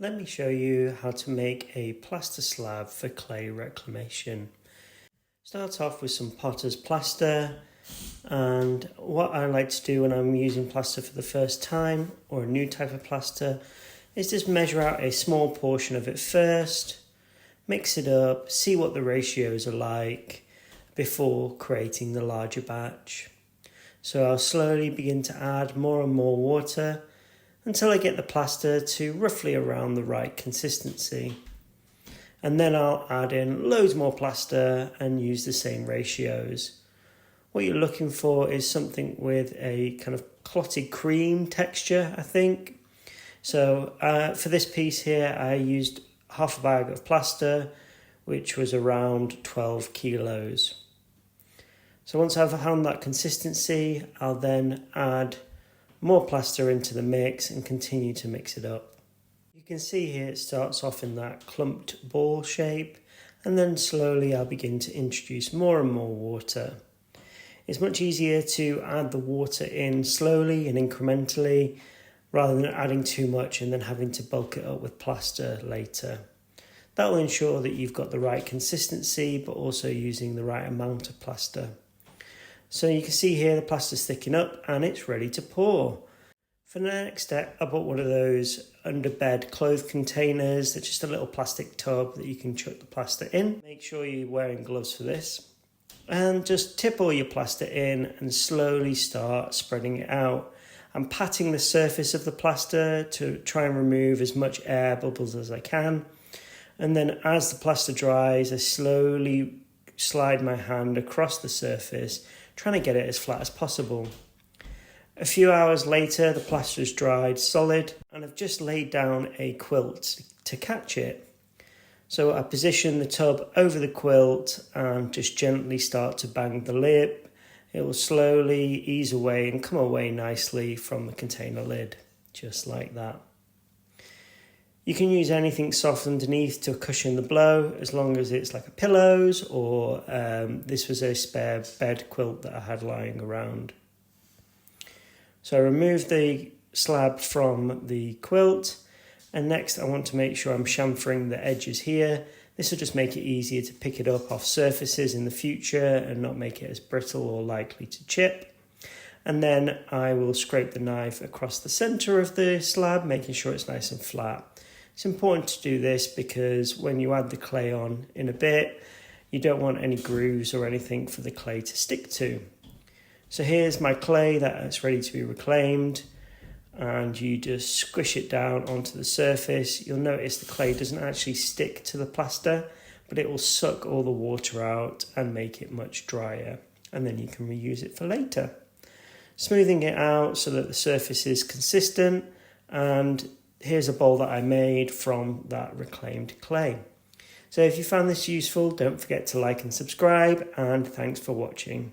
Let me show you how to make a plaster slab for clay reclamation. Start off with some potter's plaster, and what I like to do when I'm using plaster for the first time or a new type of plaster is just measure out a small portion of it first, mix it up, see what the ratios are like before creating the larger batch. So I'll slowly begin to add more and more water until I get the plaster to roughly around the right consistency. And then I'll add in loads more plaster and use the same ratios. What you're looking for is something with a kind of clotted cream texture, I think. So for this piece here, I used half a bag of plaster, which was around 12 kilos. So once I've found that consistency, I'll then add more plaster into the mix and continue to mix it up. You can see here it starts off in that clumped ball shape, and then slowly I'll begin to introduce more and more water. It's much easier to add the water in slowly and incrementally rather than adding too much and then having to bulk it up with plaster later. That will ensure that you've got the right consistency but also using the right amount of plaster. So you can see here the plaster's thickening up and it's ready to pour. For the next step, I bought one of those underbed clothes containers. That's just a little plastic tub that you can chuck the plaster in. Make sure you're wearing gloves for this. And just tip all your plaster in and slowly start spreading it out. I'm patting the surface of the plaster to try and remove as much air bubbles as I can. And then as the plaster dries, I slowly slide my hand across the surface, trying to get it as flat as possible. A few hours later, the plaster is dried solid and I've just laid down a quilt to catch it. So I position the tub over the quilt and just gently start to bang the lip. It will slowly ease away and come away nicely from the container lid, just like that. You can use anything soft underneath to cushion the blow, as long as it's like a pillows or this was a spare bed quilt that I had lying around. So I remove the slab from the quilt, and next I want to make sure I'm chamfering the edges here. This will just make it easier to pick it up off surfaces in the future and not make it as brittle or likely to chip. And then I will scrape the knife across the center of the slab, making sure it's nice and flat. It's important to do this because when you add the clay on in a bit, you don't want any grooves or anything for the clay to stick to. So here's my clay that's ready to be reclaimed, and you just squish it down onto the surface. You'll notice the clay doesn't actually stick to the plaster, but it will suck all the water out and make it much drier, and then you can reuse it for later. Smoothing it out so that the surface is consistent, and here's a bowl that I made from that reclaimed clay. So if you found this useful, don't forget to like and subscribe, and thanks for watching.